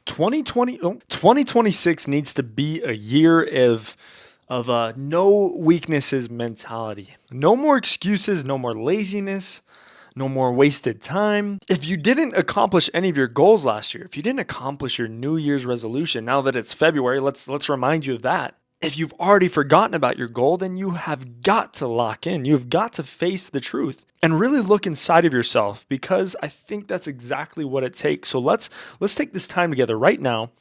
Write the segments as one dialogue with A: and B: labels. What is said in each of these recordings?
A: 2026 needs to be a year of no weaknesses mentality. No more excuses, no more laziness, no more wasted time. If you didn't accomplish any of your goals last year, if you didn't accomplish your New Year's resolution, now that it's February, let's remind you of that. If you've already forgotten about your goal, then you have got to lock in. You've got to face the truth and really look inside of yourself, because I think that's exactly what it takes. So let's take this time together right now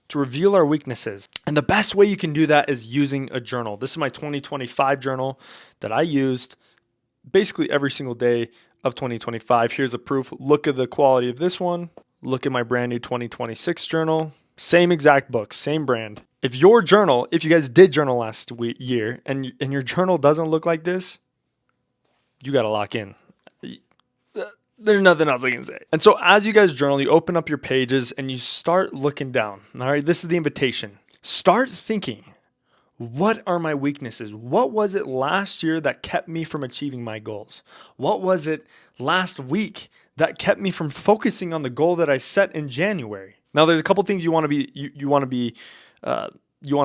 A: to reveal our weaknesses. And the best way you can do that is using a journal. This is my 2025 journal that I used basically every single day of 2025. Here's a proof. Look at the quality of this one. Look at my brand new 2026 journal. Same exact book, same brand. If your journal, if you guys did journal last year and your journal doesn't look like this, you got to lock in. There's nothing else I can say. And so as you guys journal, you open up your pages and you start looking down. All right, this is the invitation. Start thinking, what are my weaknesses? What was it last year that kept me from achieving my goals? What was it last week that kept me from focusing on the goal that I set in January? Now, there's a couple things you want to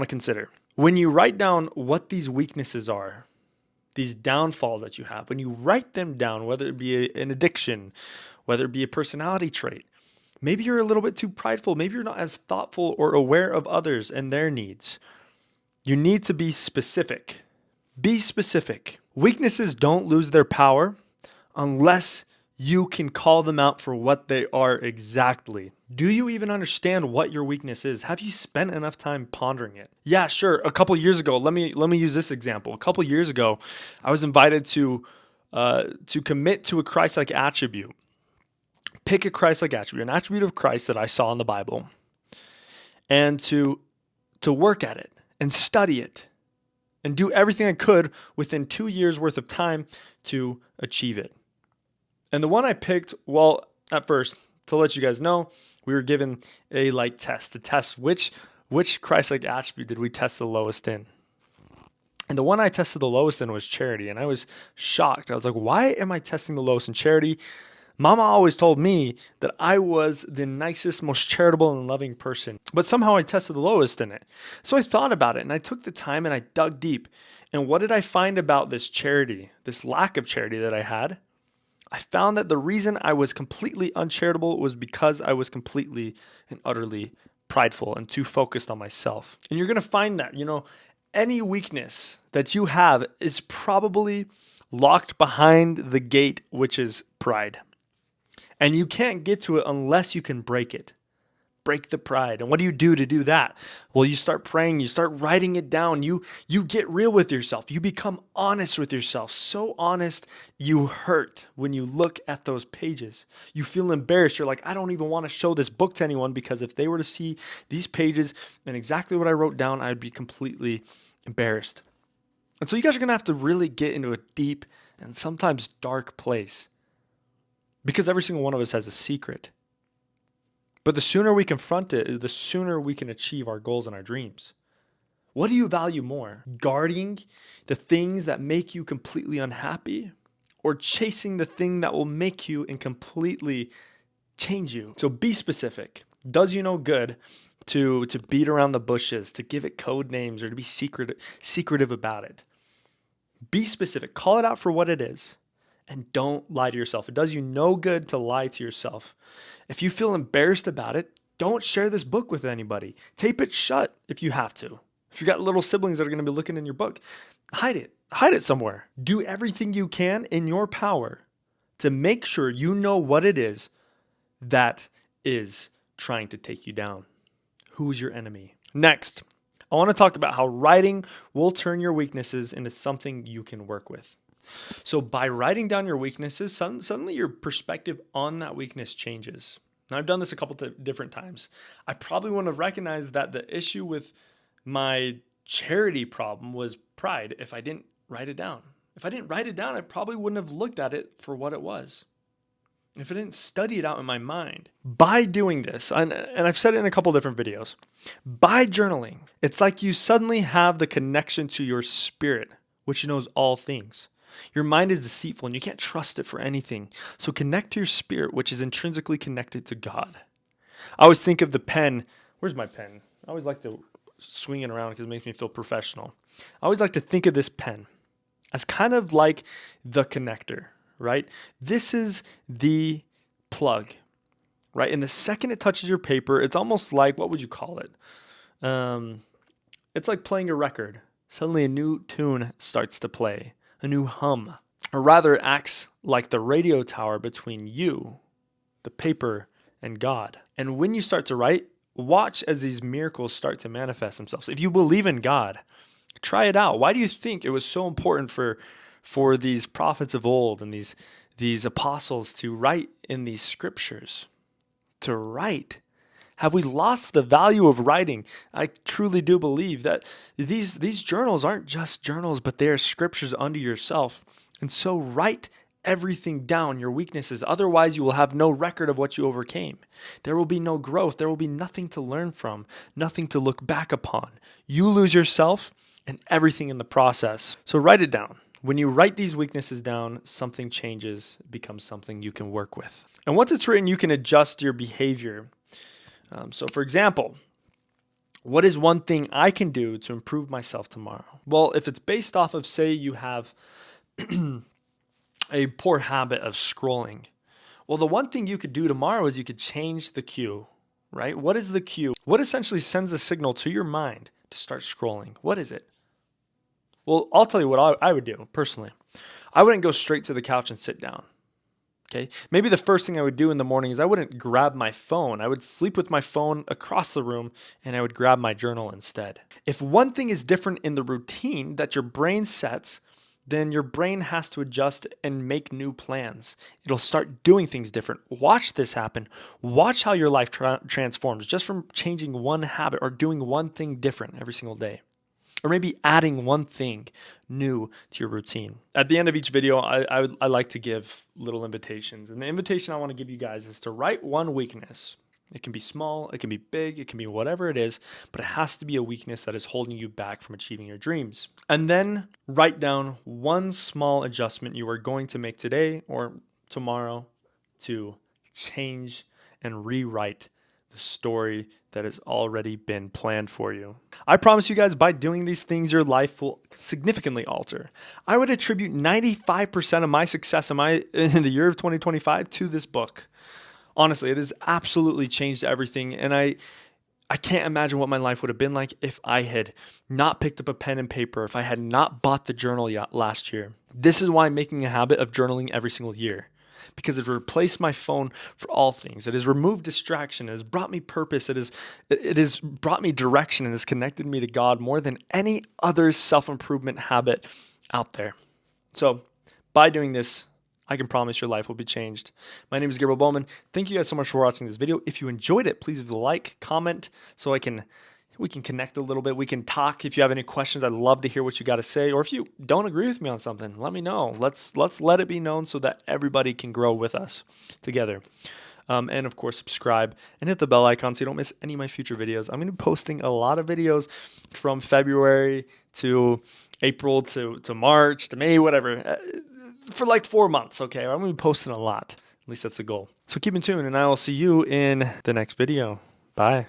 A: consider when you write down what these weaknesses are. These downfalls that you have, when you write them down, whether it be an addiction, whether it be a personality trait, maybe you're a little bit too prideful, maybe you're not as thoughtful or aware of others and their needs. You need to be specific. Be specific. Weaknesses don't lose their power unless you can call them out for what they are exactly. Do you even understand what your weakness is? Have you spent enough time pondering it? Yeah, sure. A couple years ago, let me use this example. A couple years ago, I was invited to commit to a Christ-like attribute. Pick a Christ-like attribute, an attribute of Christ that I saw in the Bible, and to work at it and study it and do everything I could within 2 years worth of time to achieve it. And the one I picked, well, at first, to let you guys know, we were given a light test to test which Christ-like attribute did we test the lowest in. And the one I tested the lowest in was charity. And I was shocked. I was like, why am I testing the lowest in charity? Mama always told me that I was the nicest, most charitable and loving person, but somehow I tested the lowest in it. So I thought about it and I took the time and I dug deep. And what did I find about this charity, this lack of charity that I had? I found that the reason I was completely uncharitable was because I was completely and utterly prideful and too focused on myself. And you're going to find that, any weakness that you have is probably locked behind the gate, which is pride. And you can't get to it unless you can break it. Break the pride. And what do you do to do that? Well, you start praying, you start writing it down. You get real with yourself. You become honest with yourself. So honest, you hurt when you look at those pages. You feel embarrassed. You're like, I don't even want to show this book to anyone, because if they were to see these pages and exactly what I wrote down, I'd be completely embarrassed. And so you guys are going to have to really get into a deep and sometimes dark place, because every single one of us has a secret. But the sooner we confront it, the sooner we can achieve our goals and our dreams. What do you value more? Guarding the things that make you completely unhappy, or chasing the thing that will make you and completely change you? So be specific. Does you no good to beat around the bushes, to give it code names, or to be secretive about it? Be specific. Call it out for what it is. And don't lie to yourself. It does you no good to lie to yourself. If you feel embarrassed about it, don't share this book with anybody. Tape it shut if you have to. If you got little siblings that are going to be looking in your book, hide it. Hide it somewhere. Do everything you can in your power to make sure you know what it is that is trying to take you down. Who's your enemy? Next, I want to talk about how writing will turn your weaknesses into something you can work with. So by writing down your weaknesses, suddenly your perspective on that weakness changes. Now, I've done this a couple different times. I probably wouldn't have recognized that the issue with my charity problem was pride if I didn't write it down. If I didn't write it down, I probably wouldn't have looked at it for what it was. If I didn't study it out in my mind. By doing this, and I've said it in a couple different videos, by journaling, it's like you suddenly have the connection to your spirit, which knows all things. Your mind is deceitful and you can't trust it for anything. So connect to your spirit, which is intrinsically connected to God. I always think of the pen. Where's my pen? I always like to swing it around because it makes me feel professional. I always like to think of this pen as kind of like the connector, right? This is the plug, right? And the second it touches your paper, it's almost like, what would you call it? It's like playing a record. Suddenly a new tune starts to play, a new hum. Or rather, it acts like the radio tower between you, the paper, and God. And when you start to write, watch as these miracles start to manifest themselves. If you believe in God, try it out. Why do you think it was so important for these prophets of old and these apostles to write in these scriptures? To write. Have we lost the value of writing? I truly do believe that these journals aren't just journals, but they are scriptures unto yourself. And so write everything down, your weaknesses. Otherwise, you will have no record of what you overcame. There will be no growth. There will be nothing to learn from, nothing to look back upon. You lose yourself and everything in the process. So write it down. When you write these weaknesses down, something changes, becomes something you can work with. And once it's written, you can adjust your behavior. So for example, what is one thing I can do to improve myself tomorrow? Well, if it's based off of, say, you have a poor habit of scrolling. Well, the one thing you could do tomorrow is you could change the cue, right? What is the cue? What essentially sends a signal to your mind to start scrolling? What is it? Well, I'll tell you what I would do personally. I wouldn't go straight to the couch and sit down. Okay. Maybe the first thing I would do in the morning is I wouldn't grab my phone. I would sleep with my phone across the room and I would grab my journal instead. If one thing is different in the routine that your brain sets, then your brain has to adjust and make new plans. It'll start doing things different. Watch this happen. Watch how your life transforms just from changing one habit or doing one thing different every single day. Or maybe adding one thing new to your routine. At the end of each video, I like to give little invitations. And the invitation I want to give you guys is to write one weakness. It can be small, it can be big, it can be whatever it is, but it has to be a weakness that is holding you back from achieving your dreams. And then write down one small adjustment you are going to make today or tomorrow to change and rewrite the story that has already been planned for you. I promise you guys, by doing these things, your life will significantly alter. I would attribute 95% of my success in the year of 2025 to this book. Honestly, it has absolutely changed everything. And I can't imagine what my life would have been like if I had not picked up a pen and paper, if I had not bought the journal last year. This is why I'm making a habit of journaling every single year. Because it replaced my phone for all things. It has removed distraction. It has brought me purpose. It has brought me direction and has connected me to God more than any other self-improvement habit out there. So by doing this, I can promise your life will be changed. My name is Gabriel Bowman. Thank you guys so much for watching this video. If you enjoyed it, please leave a like, comment, so we can connect a little bit. We can talk. If you have any questions, I'd love to hear what you got to say. Or if you don't agree with me on something, let me know. Let's let it be known so that everybody can grow with us together. And of course, subscribe and hit the bell icon so you don't miss any of my future videos. I'm going to be posting a lot of videos from February to April to March to May, whatever, for like 4 months. Okay, I'm going to be posting a lot. At least that's the goal. So keep in tune, and I will see you in the next video. Bye.